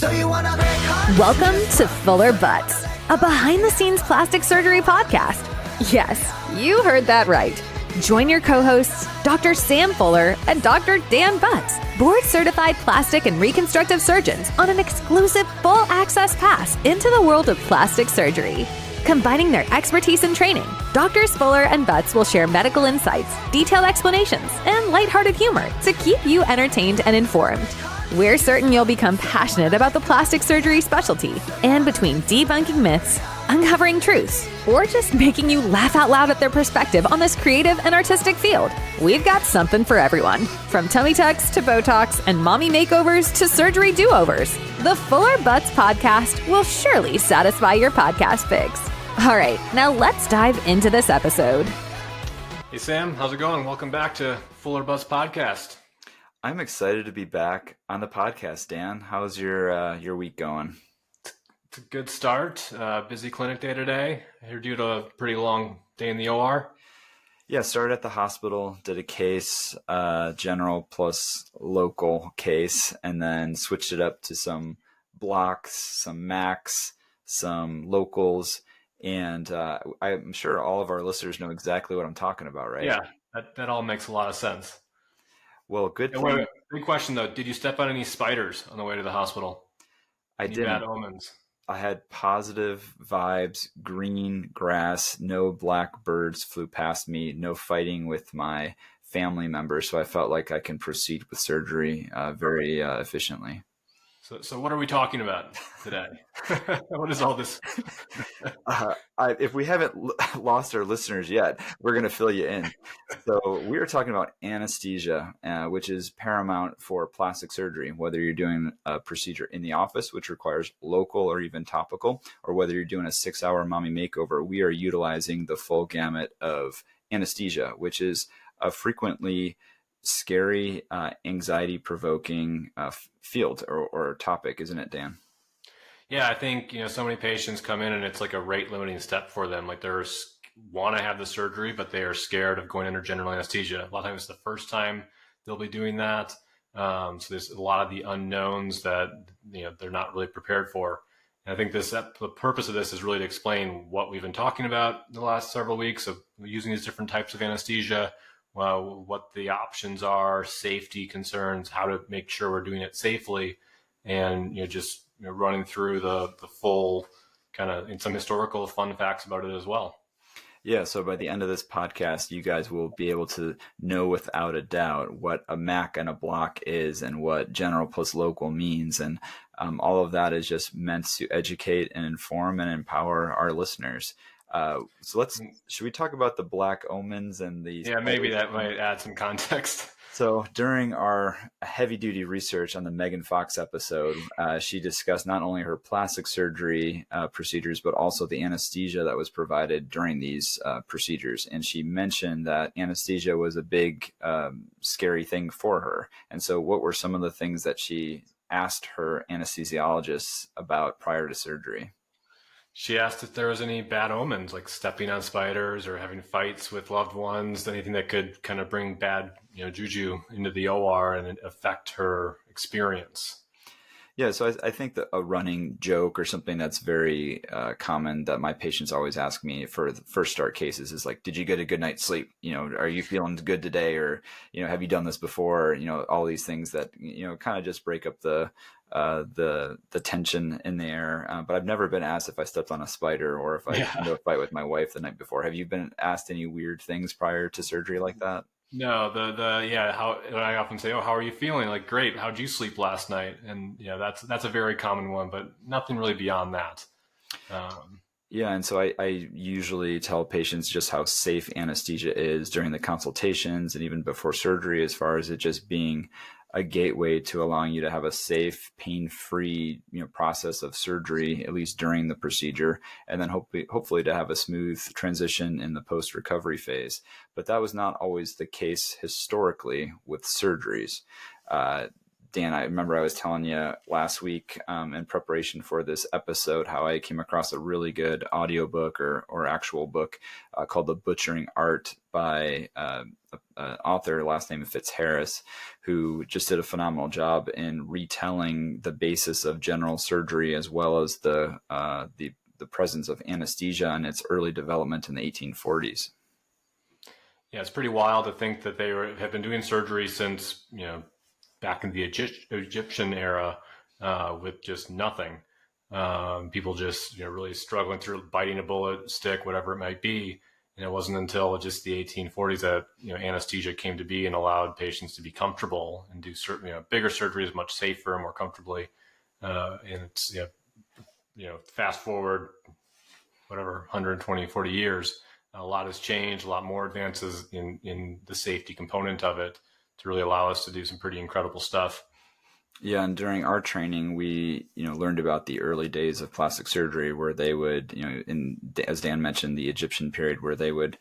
So you wanna break Welcome to Fuller Butz, a behind-the-scenes plastic surgery podcast. Yes, you heard that right. Join your co-hosts, Dr. Sam Fuller and Dr. Dan Butz, board-certified plastic and reconstructive surgeons, on an exclusive full-access pass into the world of plastic surgery. Combining their expertise and training, Drs. Fuller and Butz will share medical insights, detailed explanations, and lighthearted humor to keep you entertained and informed. We're certain you'll become passionate about the plastic surgery specialty, and between debunking myths, uncovering truths, or just making you laugh out loud at their perspective on this creative and artistic field, we've got something for everyone. From tummy tucks to Botox and mommy makeovers to surgery do-overs, the Fuller Butz Podcast will surely satisfy your podcast fix. All right, now let's dive into this episode. Hey Sam, how's it going? Welcome back to Fuller Butz Podcast. I'm excited to be back on the podcast, Dan. How's your week going? It's a good start. Busy clinic day today. You're due to a pretty long day in the OR. Yeah, started at the hospital, did a case, general plus local case, and then switched it up to some blocks, some Macs, some locals, and I'm sure all of our listeners know exactly what I'm talking about, right? Yeah, that all makes a lot of sense. Well, good thing. Wait. Big question though. Did you step on any spiders on the way to the hospital? I didn't. Bad omens? I had positive vibes, green grass, no black birds flew past me, no fighting with my family members. So I felt like I can proceed with surgery very efficiently. So what are we talking about today? What is all this? If we haven't lost our listeners yet, we're going to fill you in. So we are talking about anesthesia, which is paramount for plastic surgery, whether you're doing a procedure in the office, which requires local or even topical, or whether you're doing a 6-hour mommy makeover. We are utilizing the full gamut of anesthesia, which is a frequently scary, anxiety-provoking field or topic, isn't it, Dan? Yeah, I think, so many patients come in and it's like a rate limiting step for them. Like they're want to have the surgery, but they are scared of going under general anesthesia. A lot of times it's the first time they'll be doing that. So there's a lot of the unknowns that, they're not really prepared for. And I think the purpose of this is really to explain what we've been talking about the last several weeks of using these different types of anesthesia, what the options are, safety concerns, how to make sure we're doing it safely, and running through the full kind of and some historical fun facts about it as well. Yeah, so by the end of this podcast, you guys will be able to know without a doubt what a MAC and a block is and what general plus local means. And all of that is just meant to educate and inform and empower our listeners. So should we talk about the black omens and the... Yeah, maybe that might add some context. So during our heavy duty research on the Megan Fox episode, she discussed not only her plastic surgery procedures, but also the anesthesia that was provided during these procedures. And she mentioned that anesthesia was a big, scary thing for her. And so what were some of the things that she asked her anesthesiologists about prior to surgery? She asked if there was any bad omens, like stepping on spiders or having fights with loved ones, anything that could kind of bring bad, juju into the OR and affect her experience. Yeah, so I think that a running joke or something that's very common that my patients always ask me for the first start cases is like, did you get a good night's sleep? Are you feeling good today? Or, have you done this before? All these things that, kind of just break up the tension in the air. But I've never been asked if I stepped on a spider or if I got into a fight with my wife the night before. Have you been asked any weird things prior to surgery like that? No, how I often say, how are you feeling? Like, great. How'd you sleep last night? And that's a very common one, but nothing really beyond that. Yeah. And so I usually tell patients just how safe anesthesia is during the consultations and even before surgery, as far as it just being a gateway to allowing you to have a safe, pain-free, process of surgery, at least during the procedure, and then hopefully to have a smooth transition in the post-recovery phase. But that was not always the case historically with surgeries. Dan, I remember I was telling you last week in preparation for this episode how I came across a really good audiobook or actual book called The Butchering Art by an author, last name Fitzharris, who just did a phenomenal job in retelling the basis of general surgery as well as the presence of anesthesia and its early development in the 1840s. Yeah, it's pretty wild to think that they have been doing surgery since, back in the Egyptian era with just nothing. People just, really struggling through biting a bullet, stick, whatever it might be. And it wasn't until just the 1840s that, anesthesia came to be and allowed patients to be comfortable and do certain, bigger surgeries much safer and more comfortably. And it's, fast forward, 120, 40 years. A lot has changed, a lot more advances in the safety component of it to really allow us to do some pretty incredible stuff. Yeah, and during our training, we learned about the early days of plastic surgery, where they would, as Dan mentioned, the Egyptian period, where they would,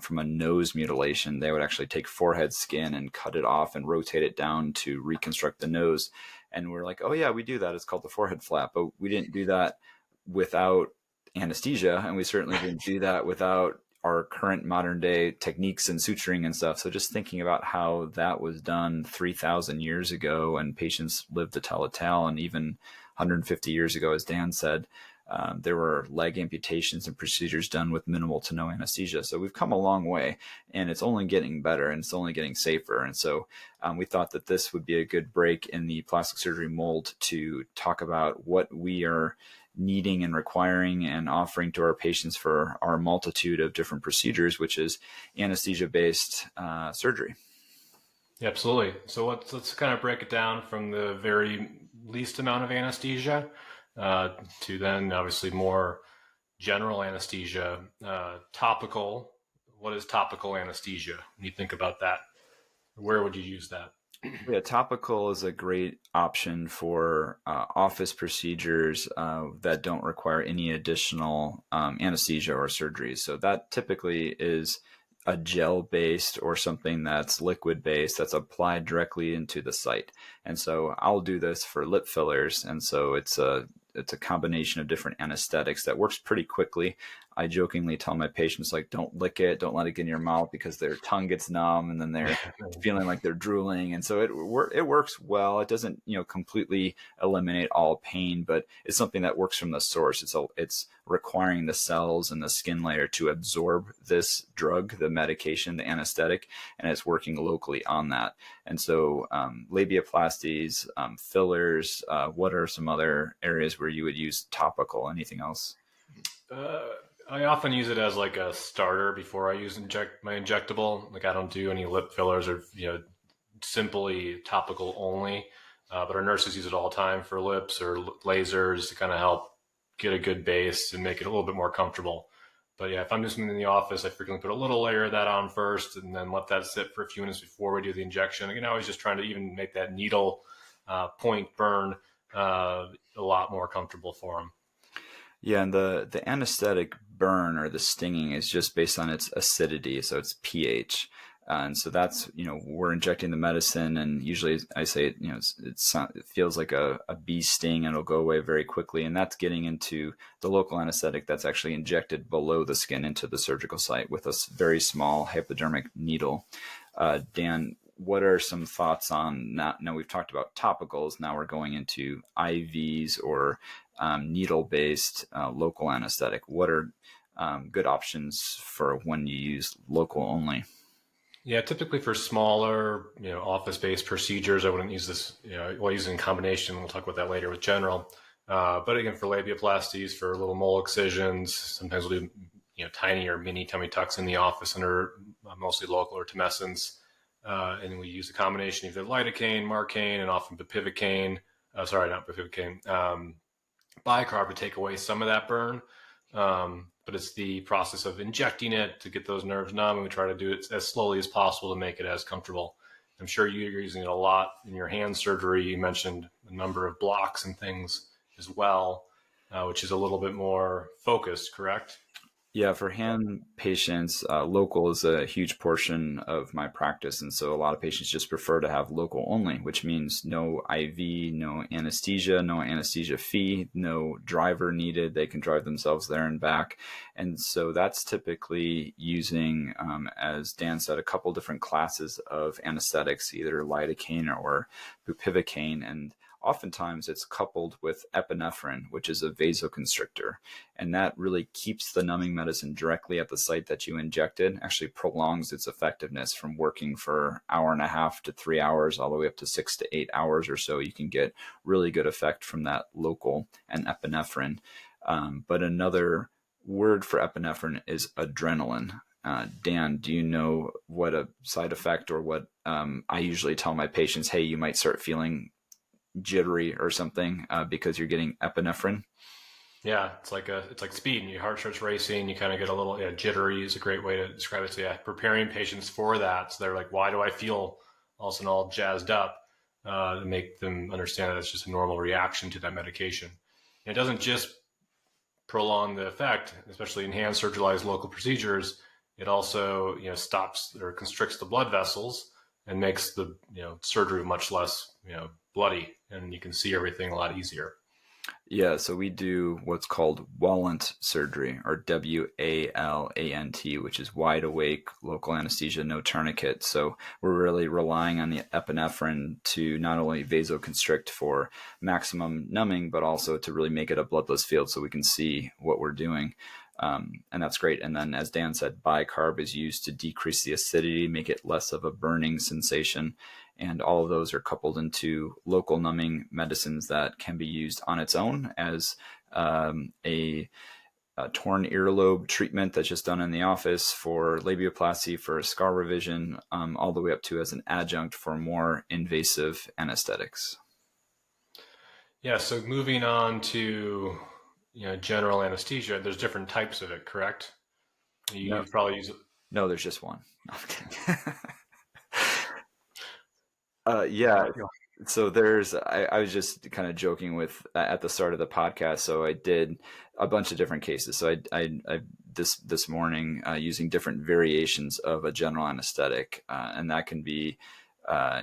from a nose mutilation, they would actually take forehead skin and cut it off and rotate it down to reconstruct the nose. And we're like, oh yeah, we do that. It's called the forehead flap, but we didn't do that without anesthesia, and we certainly didn't do that without our current modern day techniques and suturing and stuff. So just thinking about how that was done 3,000 years ago and patients lived to tell a tale, and even 150 years ago, as Dan said, there were leg amputations and procedures done with minimal to no anesthesia. So we've come a long way, and it's only getting better and it's only getting safer. And so we thought that this would be a good break in the plastic surgery mold to talk about what we are needing and requiring and offering to our patients for our multitude of different procedures, which is anesthesia-based surgery. Yeah, absolutely. So let's kind of break it down from the very least amount of anesthesia to then obviously more general anesthesia. Topical. What is topical anesthesia? When you think about that, where would you use that? Yeah, topical is a great option for office procedures that don't require any additional anesthesia or surgery. So that typically is a gel-based or something that's liquid-based that's applied directly into the site. And so I'll do this for lip fillers. And so it's a combination of different anesthetics that works pretty quickly. I jokingly tell my patients, like, don't lick it, don't let it get in your mouth, because their tongue gets numb and then they're feeling like they're drooling. And so it works well. It doesn't, completely eliminate all pain, but it's something that works from the source. It's requiring the cells and the skin layer to absorb this drug, the medication, the anesthetic, and it's working locally on that. And so labiaplasties, fillers, what are some other areas where you would use topical? Anything else? I often use it as like a starter before I use my injectable. Like, I don't do any lip fillers or, simply topical only. But our nurses use it all the time for lips or lasers to kind of help get a good base and make it a little bit more comfortable. But yeah, if I'm just in the office, I frequently put a little layer of that on first and then let that sit for a few minutes before we do the injection. Again, I was just trying to even make that needle point burn a lot more comfortable for them. Yeah, and the anesthetic burn or the stinging is just based on its acidity, so it's pH. And so that's, we're injecting the medicine, and usually I say, it feels like a bee sting, and it'll go away very quickly. And that's getting into the local anesthetic that's actually injected below the skin into the surgical site with a very small hypodermic needle. Dan, what are some thoughts on that? Now we've talked about topicals. Now we're going into IVs or needle-based local anesthetic. What are good options for when you use local only? Yeah, typically for smaller, office-based procedures, I wouldn't use this. I'll use it in combination. We'll talk about that later with general. But again, for labiaplasties, for little mole excisions, sometimes we'll do tiny or mini tummy tucks in the office under mostly local or tumescence. And we use a combination of either lidocaine, marcaine, and often bupivacaine. Sorry, not bupivacaine. Bicarb to take away some of that burn. But it's the process of injecting it to get those nerves numb, and we try to do it as slowly as possible to make it as comfortable. I'm sure you're using it a lot in your hand surgery. You mentioned a number of blocks and things as well, which is a little bit more focused, correct? Yeah, for hand patients, local is a huge portion of my practice. And so a lot of patients just prefer to have local only, which means no IV, no anesthesia fee, no driver needed. They can drive themselves there and back. And so that's typically using, as Dan said, a couple different classes of anesthetics, either lidocaine or bupivacaine. And oftentimes it's coupled with epinephrine, which is a vasoconstrictor. And that really keeps the numbing medicine directly at the site that you injected, actually prolongs its effectiveness from working for 1.5 to 3 hours, all the way up to 6 to 8 hours or so. You can get really good effect from that local and epinephrine. But another word for epinephrine is adrenaline. Dan, do you know what a side effect or what I usually tell my patients, hey, you might start feeling jittery or something because you're getting epinephrine? Yeah, it's like speed, and your heart starts racing. You kind of get a little jittery is a great way to describe it. So yeah, preparing patients for that. So they're like, why do I feel all of a sudden all jazzed up? To make them understand that it's just a normal reaction to that medication. And it doesn't just prolong the effect, especially in hand surgicalized local procedures. It also stops or constricts the blood vessels and makes the surgery much less bloody, and you can see everything a lot easier. Yeah, so we do what's called Wallant surgery, or WALANT, which is wide awake, local anesthesia, no tourniquet. So we're really relying on the epinephrine to not only vasoconstrict for maximum numbing, but also to really make it a bloodless field so we can see what we're doing. And that's great. And then, as Dan said, bicarb is used to decrease the acidity, make it less of a burning sensation. And all of those are coupled into local numbing medicines that can be used on its own as a torn earlobe treatment that's just done in the office, for labiaplasty, for scar revision, all the way up to as an adjunct for more invasive anesthetics. Yeah, so moving on to general anesthesia, there's different types of it, correct? You probably use it. No, there's just one. No, I'm kidding. Yeah. So I was just kind of joking with at the start of the podcast. So I did a bunch of different cases. So I this morning using different variations of a general anesthetic, and that can be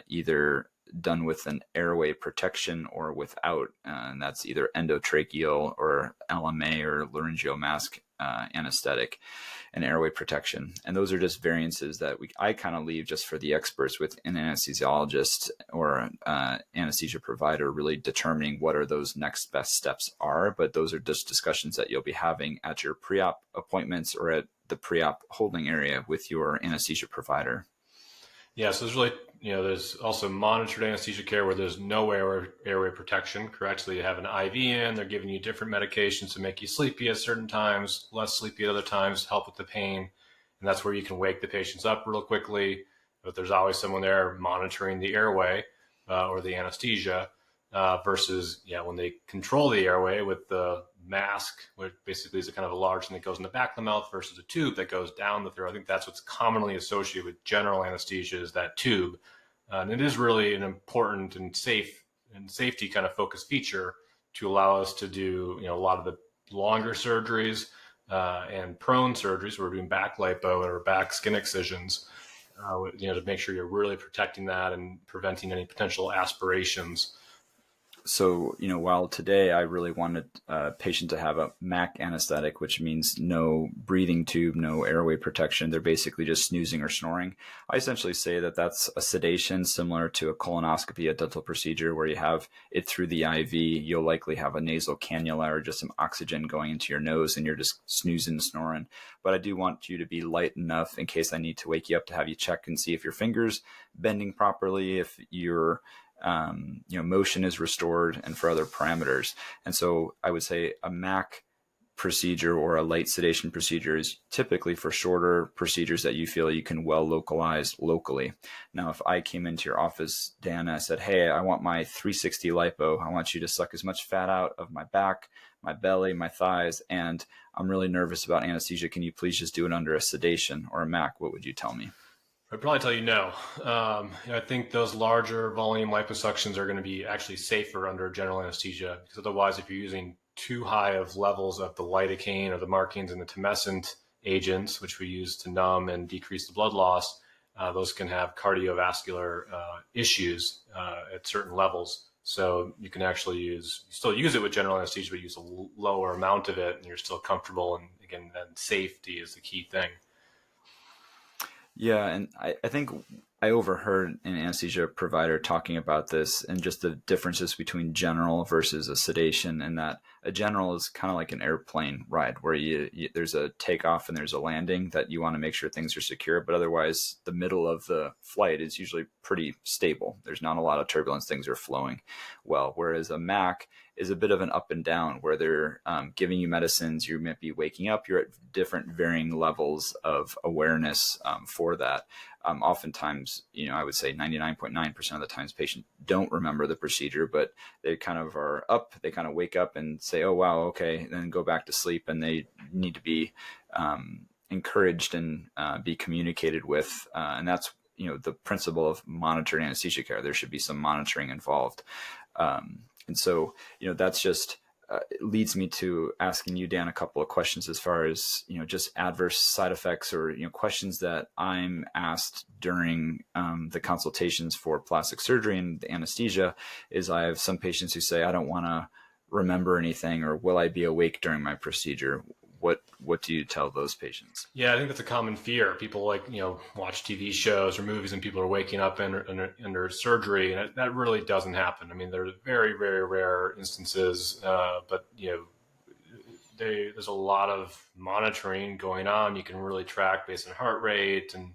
either done with an airway protection or without, and that's either endotracheal or LMA or laryngeal mask anesthetic and airway protection. And those are just variances that I kind of leave just for the experts with an anesthesiologist or anesthesia provider really determining what are those next best steps are. But those are just discussions that you'll be having at your pre-op appointments or at the pre-op holding area with your anesthesia provider. Yeah, so there's really, there's also monitored anesthesia care where there's no airway protection, correct? So you have an IV in, they're giving you different medications to make you sleepy at certain times, less sleepy at other times, help with the pain. And that's where you can wake the patients up real quickly. But there's always someone there monitoring the airway or the anesthesia versus, when they control the airway with the mask, which basically is a kind of a large thing that goes in the back of the mouth versus a tube that goes down the throat. I think that's what's commonly associated with general anesthesia is that tube. And it is really an important and safety kind of focus feature to allow us to do, a lot of the longer surgeries and prone surgeries. We're doing back lipo or back skin excisions, to make sure you're really protecting that and preventing any potential aspirations. So, while today I really wanted a patient to have a MAC anesthetic, which means no breathing tube, no airway protection, they're basically just snoozing or snoring. I essentially say that that's a sedation similar to a colonoscopy, a dental procedure where you have it through the IV. You'll likely have a nasal cannula or just some oxygen going into your nose and you're just snoozing and snoring. But I do want you to be light enough in case I need to wake you up to have you check and see if your finger's bending properly, if your motion is restored, and for other parameters. And so I would say a MAC procedure or a light sedation procedure is typically for shorter procedures that you feel you can well localize locally. Now, if I came into your office, Dan, and I said, hey, I want my 360 lipo. I want you to suck as much fat out of my back, my belly, my thighs, and I'm really nervous about anesthesia. Can you please just do it under a sedation or a MAC? What would you tell me? I'd probably tell you no. I think those larger volume liposuctions are going to be actually safer under general anesthesia, because otherwise, if you're using too high of levels of the lidocaine or the markings and the tumescent agents, which we use to numb and decrease the blood loss, those can have cardiovascular issues at certain levels. So you can actually still use it with general anesthesia, but use a lower amount of it, and you're still comfortable. And again, then safety is the key thing. Yeah, and I think I overheard an anesthesia provider talking about this and just the differences between general versus a sedation, and that a general is kind of like an airplane ride where there's a takeoff and there's a landing that you want to make sure things are secure, but otherwise the middle of the flight is usually pretty stable. There's not a lot of turbulence, things are flowing well, whereas a MAC is a bit of an up and down where they're giving you medicines. You might be waking up. You're at different varying levels of awareness for that. Oftentimes, I would say 99.9% of the times patients don't remember the procedure, but they kind of are up. They kind of wake up and say, oh, wow, okay, and then go back to sleep. And they need to be encouraged and be communicated with. And that's, the principle of monitored anesthesia care. There should be some monitoring involved. And so, that's just leads me to asking you, Dan, a couple of questions as far as, just adverse side effects or, questions that I'm asked during the consultations for plastic surgery and the anesthesia is I have some patients who say, I don't want to remember anything, or will I be awake during my procedure? What do you tell those patients? Yeah, I think that's a common fear. People watch TV shows or movies and people are waking up under surgery, and that really doesn't happen. I mean, there's very, very rare instances, but there's a lot of monitoring going on. You can really track based on heart rate and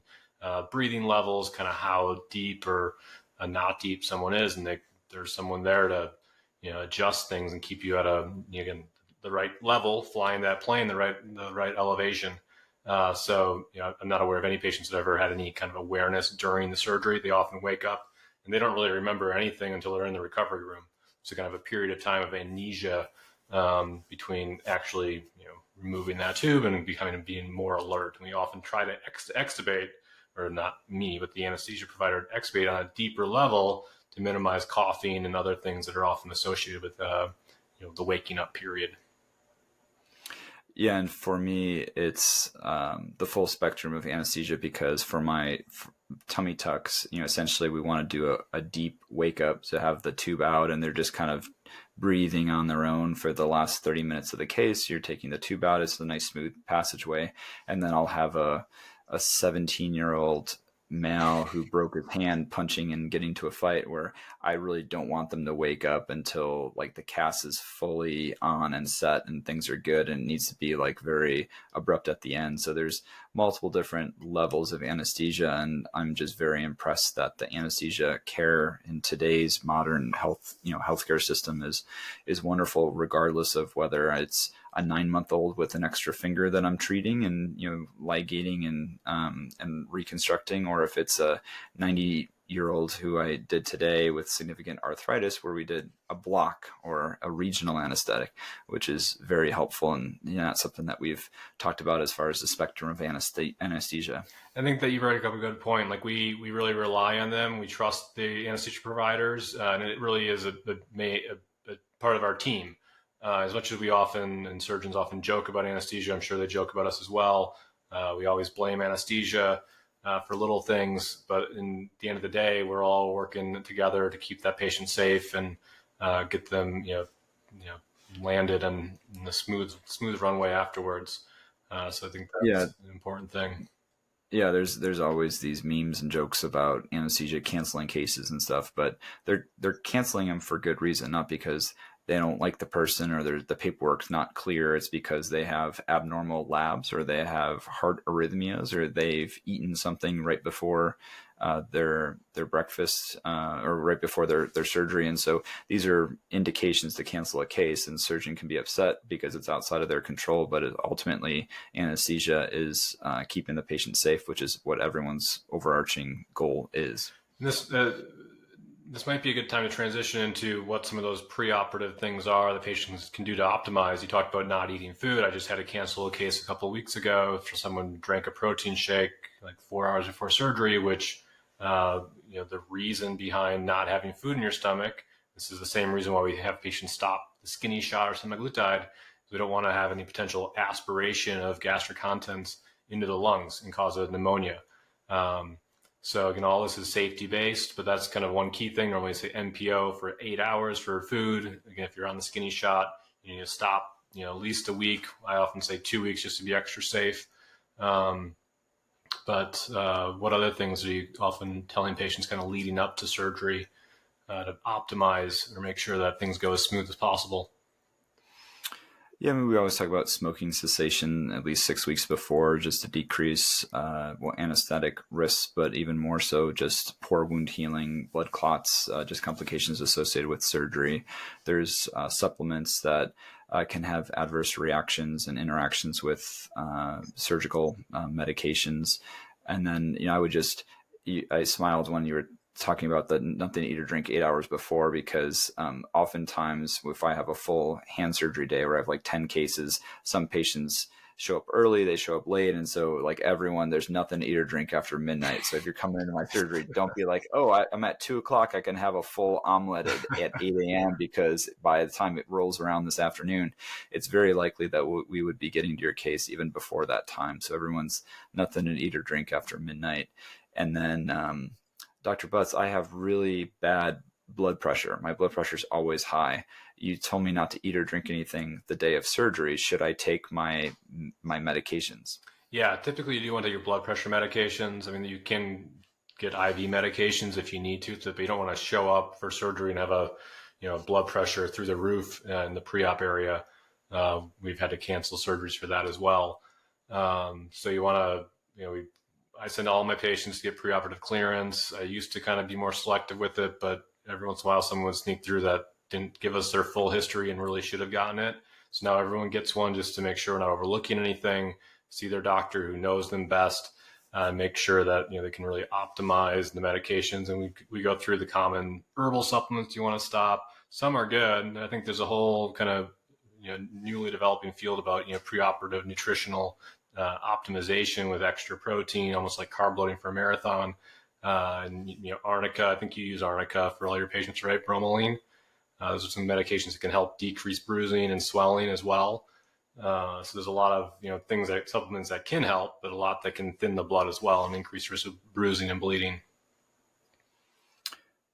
breathing levels, kind of how deep or not deep someone is, and there's someone there to adjust things and keep you at the right level, flying that plane, the right elevation. So I'm not aware of any patients that ever had any kind of awareness during the surgery. They often wake up and they don't really remember anything until they're in the recovery room. So kind of a period of time of amnesia between actually removing that tube and being more alert. And we often try to extubate, or not me, but the anesthesia provider, extubate on a deeper level to minimize coughing and other things that are often associated with the waking up period. Yeah, and for me, it's the full spectrum of anesthesia, because for my tummy tucks, essentially we want to do a deep wake up to have the tube out, and they're just kind of breathing on their own for the last 30 minutes of the case. You're taking the tube out. It's a nice smooth passageway. And then I'll have a 17-year-old male who broke his hand punching and getting to a fight, where I really don't want them to wake up until like the cast is fully on and set and things are good, and it needs to be like very abrupt at the end. So there's multiple different levels of anesthesia, and I'm just very impressed that the anesthesia care in today's modern healthcare system is wonderful, regardless of whether it's a 9-month-old with an extra finger that I'm treating and ligating and reconstructing, or if it's a 90-year-old who I did today with significant arthritis, where we did a block or a regional anesthetic, which is very helpful, and that's something that we've talked about as far as the spectrum of anesthesia. I think that you brought up a good point. Like we really rely on them. We trust the anesthesia providers, and it really is a part of our team. As much as surgeons often joke about anesthesia, I'm sure they joke about us as well. We always blame anesthesia for little things, but in the end of the day, we're all working together to keep that patient safe and get them, landed and in the smooth runway afterwards. So I think that's an important thing. Yeah, there's always these memes and jokes about anesthesia canceling cases and stuff, but they're canceling them for good reason, not because they don't like the person or the paperwork's not clear. It's because they have abnormal labs, or they have heart arrhythmias, or they've eaten something right before their breakfast or right before their surgery. And so these are indications to cancel a case, and surgeon can be upset because it's outside of their control, but ultimately anesthesia is keeping the patient safe, which is what everyone's overarching goal is. this might be a good time to transition into what some of those preoperative things are that patients can do to optimize. You talked about not eating food. I just had to cancel a case a couple of weeks ago for someone who drank a protein shake like 4 hours before surgery, which, the reason behind not having food in your stomach, this is the same reason why we have patients stop the skinny shot or semaglutide. We don't want to have any potential aspiration of gastric contents into the lungs and cause a pneumonia. So again, all this is safety based, but that's kind of one key thing. Normally say NPO for 8 hours for food. Again, if you're on the skinny shot, you need to stop, at least a week. I often say 2 weeks just to be extra safe. But what other things are you often telling patients kind of leading up to surgery to optimize or make sure that things go as smooth as possible? Yeah, I mean, we always talk about smoking cessation at least 6 weeks before, just to decrease anesthetic risks, but even more so just poor wound healing, blood clots, just complications associated with surgery. There's supplements that can have adverse reactions and interactions with surgical medications. And then, I smiled when you were talking about the nothing to eat or drink 8 hours before, because oftentimes if I have a full hand surgery day where I have like 10 cases, some patients show up early, they show up late. And so like everyone, there's nothing to eat or drink after midnight. So if you're coming into my surgery, don't be like, oh, I'm at 2:00. I can have a full omelet at 8 a.m. because by the time it rolls around this afternoon, it's very likely that we would be getting to your case even before that time. So everyone's nothing to eat or drink after midnight. And then, Dr. Butz, I have really bad blood pressure. My blood pressure is always high. You told me not to eat or drink anything the day of surgery. Should I take my medications? Yeah, typically you do want to take your blood pressure medications. I mean, you can get IV medications if you need to, but you don't want to show up for surgery and have a blood pressure through the roof in the pre-op area. We've had to cancel surgeries for that as well. So you want to, I send all my patients to get preoperative clearance. I used to kind of be more selective with it, but every once in a while someone would sneak through that didn't give us their full history and really should have gotten it. So now everyone gets one just to make sure we're not overlooking anything, see their doctor who knows them best, make sure that they can really optimize the medications. And we go through the common herbal supplements you want to stop. Some are good. I think there's a whole kind of newly developing field about preoperative nutritional optimization with extra protein, almost like carb loading for a marathon. And arnica, I think you use arnica for all your patients, right? Bromelain. Those are some medications that can help decrease bruising and swelling as well. So there's a lot of supplements that can help, but a lot that can thin the blood as well and increase risk of bruising and bleeding.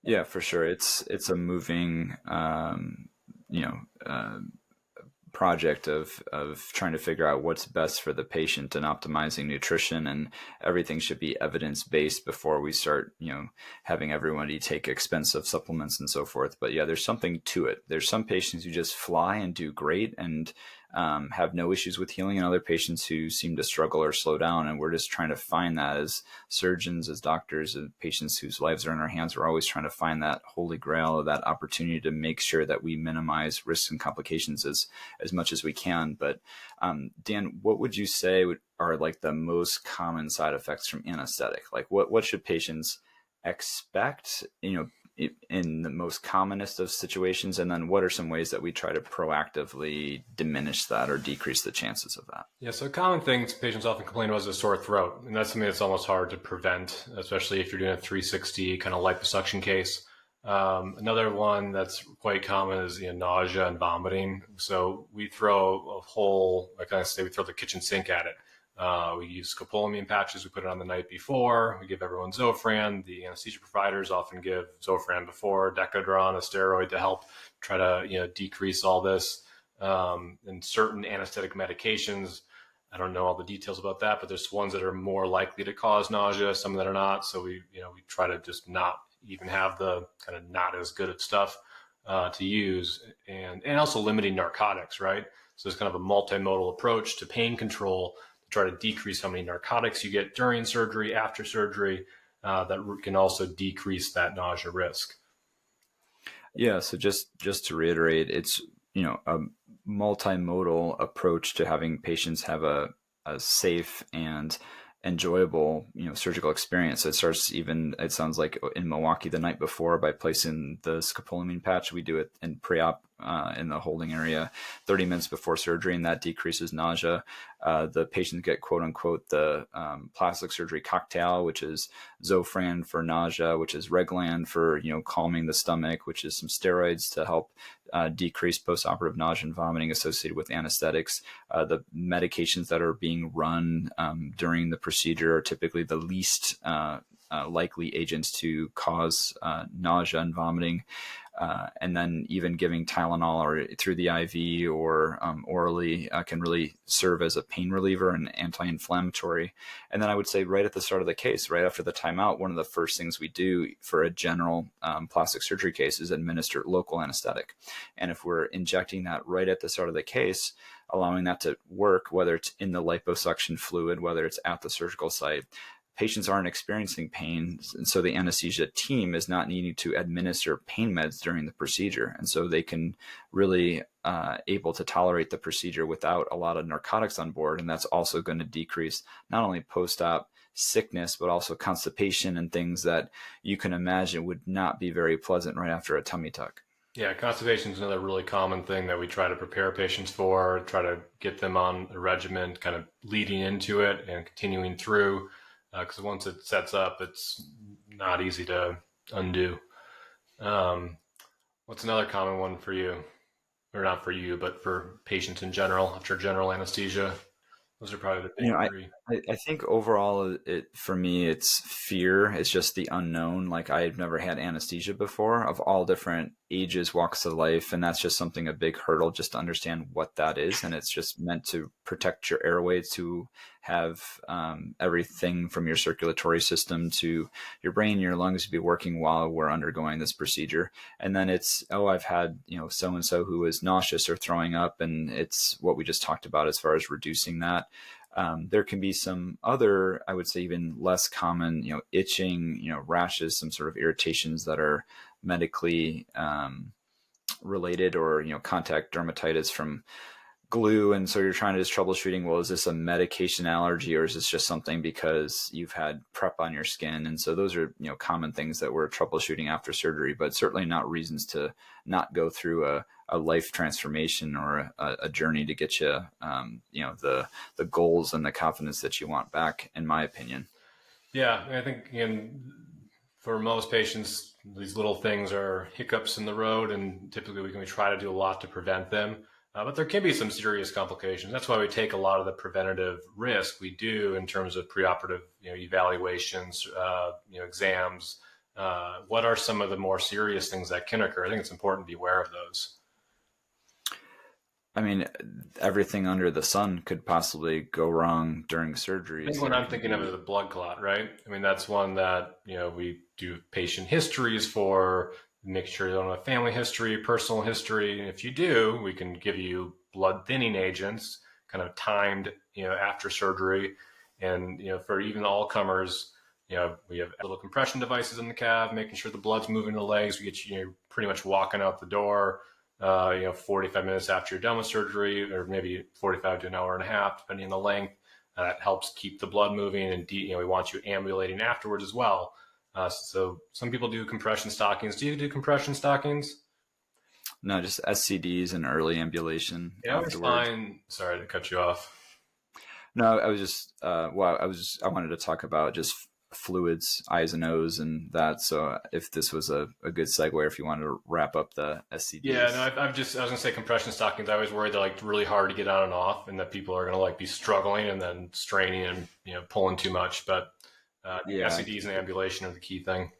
Yeah, for sure. It's a moving project of trying to figure out what's best for the patient and optimizing nutrition, and everything should be evidence-based before we start having everybody take expensive supplements and so forth. But yeah, there's something to it. There's some patients who just fly and do great and have no issues with healing, and other patients who seem to struggle or slow down. And we're just trying to find that as surgeons, as doctors, and patients whose lives are in our hands. We're always trying to find that holy grail of that opportunity to make sure that we minimize risks and complications as much as we can. But Dan, what would you say are like the most common side effects from anesthetic? Like what should patients expect, in the most commonest of situations? And then what are some ways that we try to proactively diminish that or decrease the chances of that? Yeah, so common things patients often complain about is a sore throat. And that's something that's almost hard to prevent, especially if you're doing a 360 kind of liposuction case. Another one that's quite common is nausea and vomiting. So we throw a whole, we throw the kitchen sink at it. We use scopolamine patches. We put it on the night before. We give everyone Zofran. The anesthesia providers often give Zofran before, Decadron, a steroid, to help try to decrease all this. And certain anesthetic medications, I don't know all the details about that, but there's ones that are more likely to cause nausea, some that are not. So we try to just not even have the kind of not as good of stuff to use, and also limiting narcotics, right? So there's kind of a multimodal approach to pain control, try to decrease how many narcotics you get during surgery, after surgery, that can also decrease that nausea risk. Yeah. So just to reiterate, it's, a multimodal approach to having patients have a safe and enjoyable, surgical experience. So it starts even, it sounds like in Milwaukee the night before by placing the scopolamine patch. We do it in pre-op in the holding area 30 minutes before surgery, and that decreases nausea. The patients get quote unquote the plastic surgery cocktail, which is Zofran for nausea, which is Reglan for, calming the stomach, which is some steroids to help decrease postoperative nausea and vomiting associated with anesthetics. The medications that are being run during the procedure are typically the least likely agents to cause nausea and vomiting. And then even giving Tylenol or through the IV or orally can really serve as a pain reliever and anti-inflammatory. And then I would say right at the start of the case, right after the timeout, one of the first things we do for a general plastic surgery case is administer local anesthetic. And if we're injecting that right at the start of the case, allowing that to work, whether it's in the liposuction fluid, whether it's at the surgical site, patients aren't experiencing pain, and so the anesthesia team is not needing to administer pain meds during the procedure, and so they can really able to tolerate the procedure without a lot of narcotics on board, and that's also going to decrease not only post-op sickness but also constipation and things that you can imagine would not be very pleasant right after a tummy tuck. Yeah, constipation is another really common thing that we try to prepare patients for, try to get them on a regimen, kind of leading into it and continuing through. Because once it sets up, it's not easy to undo. What's another common one for you? Or not for you, but for patients in general, after general anesthesia? Those are probably the big three. I think overall, for me, it's fear. It's just the unknown. Like, I've never had anesthesia before of all different ages, walks of life. And that's just something, a big hurdle, just to understand what that is. And it's just meant to protect your airways, to have everything from your circulatory system to your brain, your lungs to be working while we're undergoing this procedure. And then it's, I've had, so-and-so who is nauseous or throwing up. And it's what we just talked about as far as reducing that. There can be some other, I would say even less common, itching, rashes, some sort of irritations that are medically related, or, contact dermatitis from glue. And so you're trying to just troubleshooting, well, is this a medication allergy, or is this just something because you've had prep on your skin? And so those are, common things that we're troubleshooting after surgery, but certainly not reasons to not go through a life transformation or a journey to get you, the goals and the confidence that you want back, in my opinion. Yeah. I think, for most patients, these little things are hiccups in the road, and typically we try to do a lot to prevent them. But there can be some serious complications. That's why we take a lot of the preventative risk we do in terms of preoperative, evaluations, exams. What are some of the more serious things that can occur? I think it's important to be aware of those. I mean, everything under the sun could possibly go wrong during surgery. I think what I'm thinking of is a blood clot, right? I mean, that's one that, we do patient histories for, make sure you don't have family history, personal history. And if you do, we can give you blood thinning agents, kind of timed, after surgery. And, for even all comers, we have little compression devices in the calf, making sure the blood's moving to the legs. We get you pretty much walking out the door, 45 minutes after you're done with surgery, or maybe 45 to an hour and a half, depending on the length. That helps keep the blood moving, and we want you ambulating afterwards as well. So some people do compression stockings. Do you do compression stockings? No, just SCDs and early ambulation. Yeah, I was fine. Sorry to cut you off. No, I was just, I wanted to talk about just fluids, eyes and nose, and that. So if this was a good segue, if you wanted to wrap up the SCDs. Yeah, no, I was going to say compression stockings. I was worried they're really hard to get on and off, and that people are going to be struggling and then straining and, pulling too much. But SCDs and ambulation are the key thing.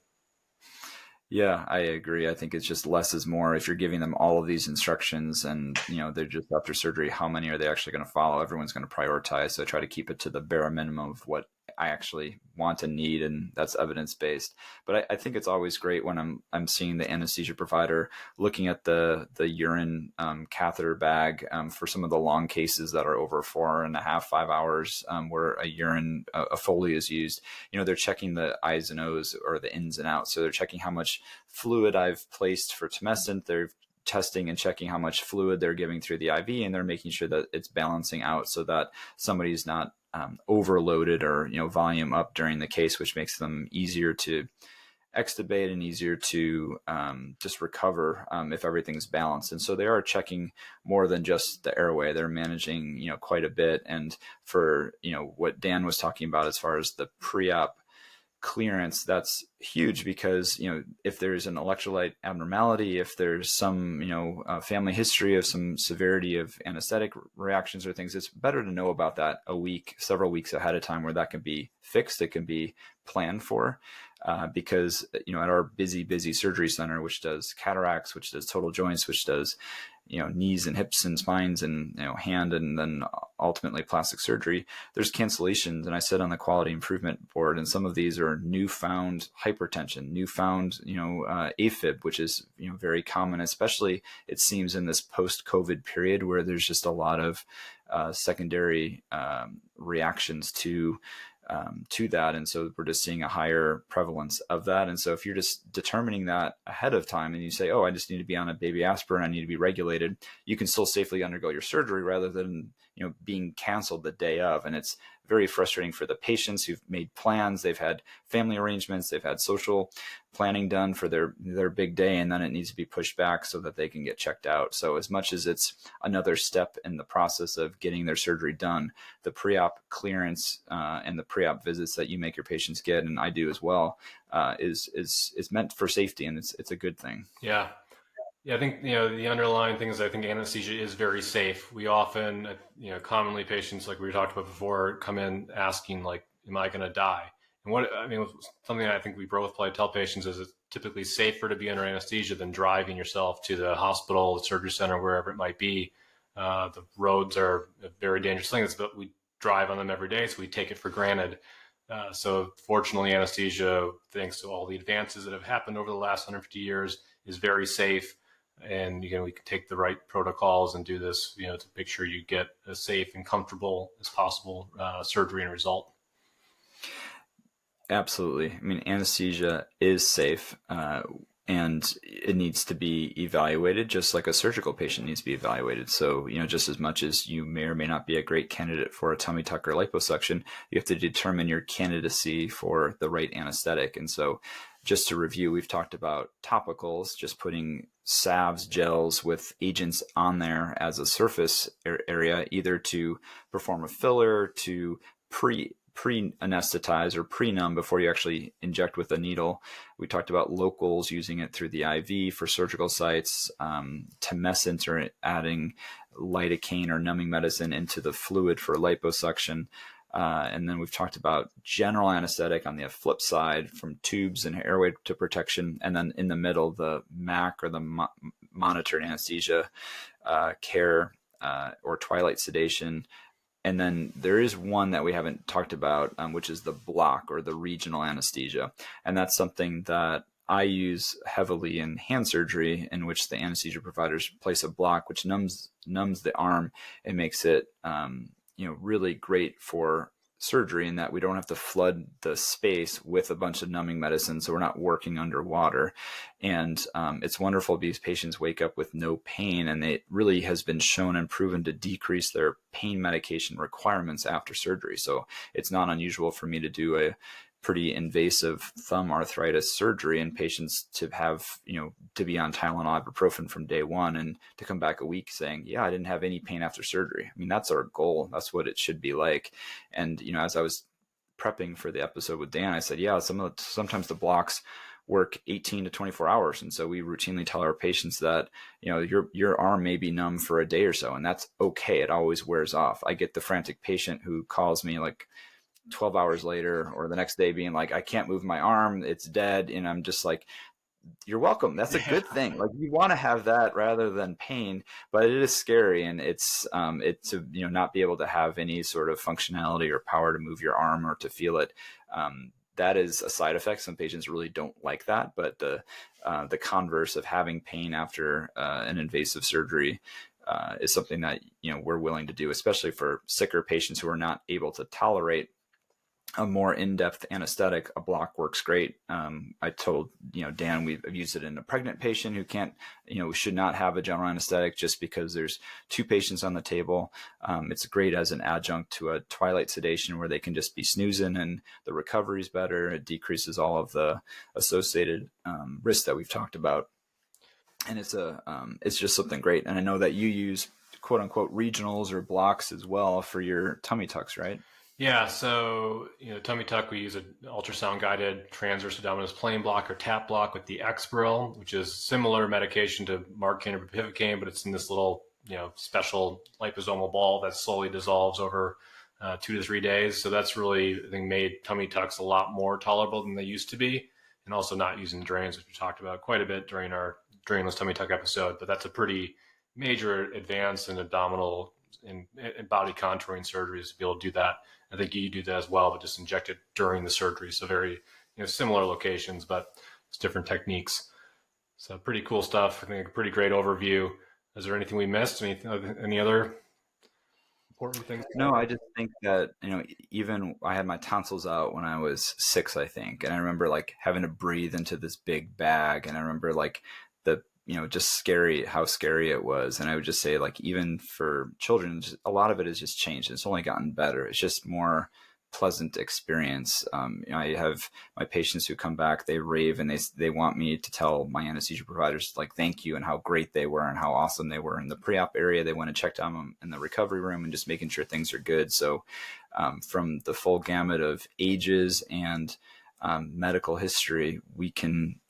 Yeah, I agree. I think it's just less is more. If you're giving them all of these instructions and, they're just after surgery, how many are they actually going to follow? Everyone's going to prioritize. So I try to keep it to the bare minimum of what I actually want and need, and that's evidence-based. But I think it's always great when I'm seeing the anesthesia provider looking at the urine catheter bag for some of the long cases that are over 4.5, 5 hours, where a Foley is used. They're checking the eyes and O's, or the ins and outs. So they're checking how much fluid I've placed for tumescent. They're testing and checking how much fluid they're giving through the IV, and they're making sure that it's balancing out so that somebody's not overloaded or, volume up during the case, which makes them easier to extubate and easier to just recover if everything's balanced. And so they are checking more than just the airway. They're managing, quite a bit. And for, what Dan was talking about as far as the pre-op clearance, that's huge because, if there's an electrolyte abnormality, if there's some, family history of some severity of anesthetic reactions or things, it's better to know about that several weeks ahead of time, where that can be fixed. It can be planned for, because, at our busy surgery center, which does cataracts, which does total joints, which does, knees and hips and spines and, hand, and then ultimately plastic surgery, there's cancellations. And I sit on the quality improvement board, and some of these are newfound hypertension, newfound, AFib, which is, very common, especially it seems in this post-COVID period where there's just a lot of secondary reactions to that. And so we're just seeing a higher prevalence of that. And so if you're just determining that ahead of time and you say, oh, I just need to be on a baby aspirin, I need to be regulated, you can still safely undergo your surgery rather than, being canceled the day of. And it's very frustrating for the patients who've made plans. They've had family arrangements, they've had social planning done for their big day, and then it needs to be pushed back so that they can get checked out. So as much as it's another step in the process of getting their surgery done, the pre-op clearance and the pre-op visits that you make your patients get, and I do as well, is meant for safety, and it's a good thing. Yeah. Yeah, I think, the underlying thing is I think anesthesia is very safe. We often, commonly patients, like we talked about before, come in asking, like, am I going to die? And something I think we both probably tell patients is it's typically safer to be under anesthesia than driving yourself to the hospital, the surgery center, wherever it might be. The roads are a very dangerous thing, but we drive on them every day, so we take it for granted. So fortunately, anesthesia, thanks to all the advances that have happened over the last 150 years, is very safe. And, we can take the right protocols and do this, to make sure you get as safe and comfortable as possible surgery and result. Absolutely. Anesthesia is safe, and it needs to be evaluated just like a surgical patient needs to be evaluated. So, just as much as you may or may not be a great candidate for a tummy tuck or liposuction, you have to determine your candidacy for the right anesthetic. And so just to review, we've talked about topicals, just putting salves, gels with agents on there as a surface area, either to perform a filler, to pre-anesthetize or pre-numb before you actually inject with a needle. We talked about locals, using it through the IV for surgical sites, tumescent, or adding lidocaine or numbing medicine into the fluid for liposuction. And then we've talked about general anesthetic on the flip side, from tubes and airway to protection. And then in the middle, the MAC, or the monitored anesthesia care, or twilight sedation. And then there is one that we haven't talked about, which is the block, or the regional anesthesia. And that's something that I use heavily in hand surgery, in which the anesthesia providers place a block, which numbs the arm and makes it really great for surgery, in that we don't have to flood the space with a bunch of numbing medicine, so we're not working underwater. And it's wonderful because patients wake up with no pain, and it really has been shown and proven to decrease their pain medication requirements after surgery. So it's not unusual for me to do a pretty invasive thumb arthritis surgery in patients to have, to be on Tylenol, ibuprofen from day one, and to come back a week saying, yeah, I didn't have any pain after surgery. That's our goal. That's what it should be like. And, as I was prepping for the episode with Dan, I said, yeah, sometimes the blocks work 18 to 24 hours. And so we routinely tell our patients that, your arm may be numb for a day or so, and that's okay. It always wears off. I get the frantic patient who calls me like 12 hours later or the next day being like, I can't move my arm, it's dead. And I'm just like, you're welcome. That's a good thing. Like, you want to have that rather than pain, but it is scary. And it's to, not be able to have any sort of functionality or power to move your arm or to feel it. That is a side effect. Some patients really don't like that, but the converse of having pain after an invasive surgery is something that, we're willing to do, especially for sicker patients who are not able to tolerate a more in-depth anesthetic, a block works great. I told, Dan, we've used it in a pregnant patient who can't, should not have a general anesthetic just because there's 2 patients on the table. It's great as an adjunct to a twilight sedation where they can just be snoozing and the recovery is better. It decreases all of the associated risks that we've talked about. And it's just something great. And I know that you use quote unquote regionals or blocks as well for your tummy tucks, right? Yeah, so tummy tuck, we use an ultrasound guided transverse abdominis plane block or tap block with the Exparil, which is similar medication to Marcaine or bupivacaine, but it's in this little special liposomal ball that slowly dissolves over 2 to 3 days. So that's really, I think, made tummy tucks a lot more tolerable than they used to be, and also not using drains, which we talked about quite a bit during our drainless tummy tuck episode. But that's a pretty major advance in abdominal and body contouring surgeries to be able to do that. I think you do that as well, but just inject it during the surgery. So very similar locations, but it's different techniques. So pretty cool stuff. I think a pretty great overview. Is there anything we missed? Any other important things? No, I just think that, even I had my tonsils out when I was 6, I think. And I remember like having to breathe into this big bag. And I remember like just how scary it was. And I would just say, like, even for children, a lot of it has just changed. It's only gotten better. It's just more pleasant experience. I have my patients who come back, they rave and they want me to tell my anesthesia providers, like, thank you and how great they were and how awesome they were in the pre-op area. They want to check on them in the recovery room and just making sure things are good. So from the full gamut of ages and medical history, we can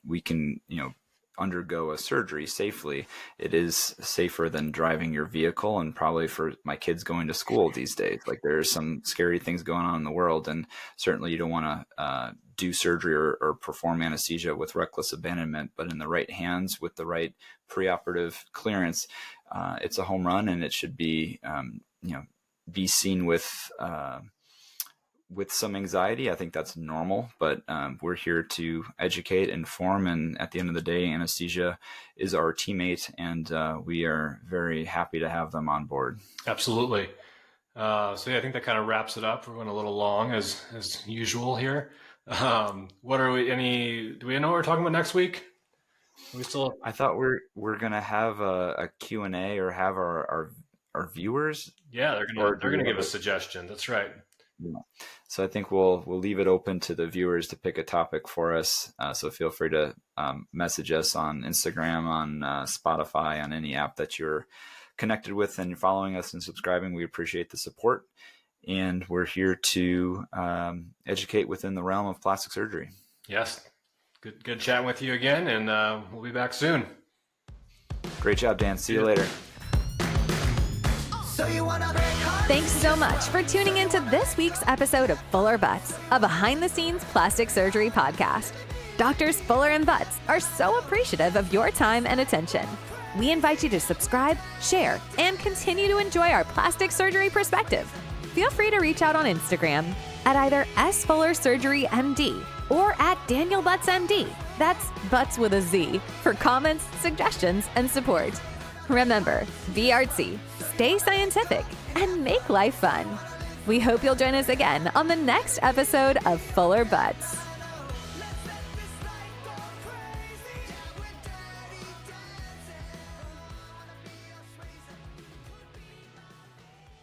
undergo a surgery safely. It is safer than driving your vehicle, and probably for my kids going to school these days. Like, there's some scary things going on in the world, and certainly you don't want to do surgery or perform anesthesia with reckless abandonment, but in the right hands with the right preoperative clearance, it's a home run, and it should be be seen with some anxiety. I think that's normal, but we're here to educate, inform, and at the end of the day, anesthesia is our teammate, and we are very happy to have them on board. Absolutely. I think that kind of wraps it up. We went a little long as usual here. Do we know what we're talking about next week? I thought we're going to have a Q&A or have our viewers. Yeah, they're going to give a suggestion. That's right. Yeah. So I think we'll leave it open to the viewers to pick a topic for us. So feel free to message us on Instagram, on Spotify, on any app that you're connected with and you're following us and subscribing. We appreciate the support, and we're here to educate within the realm of plastic surgery. Yes. Good chatting with you again, and we'll be back soon. Great job, Dan. See you later. Thanks so much for tuning into this week's episode of Fuller Butz, a behind-the-scenes plastic surgery podcast. Doctors Fuller and Butz are so appreciative of your time and attention. We invite you to subscribe, share, and continue to enjoy our plastic surgery perspective. Feel free to reach out on Instagram at either @SFullerSurgeryMD or @DanielButzMD. That's Butz with a Z, for comments, suggestions, and support. Remember, be artsy, stay scientific, and make life fun. We hope you'll join us again on the next episode of Fuller Butz.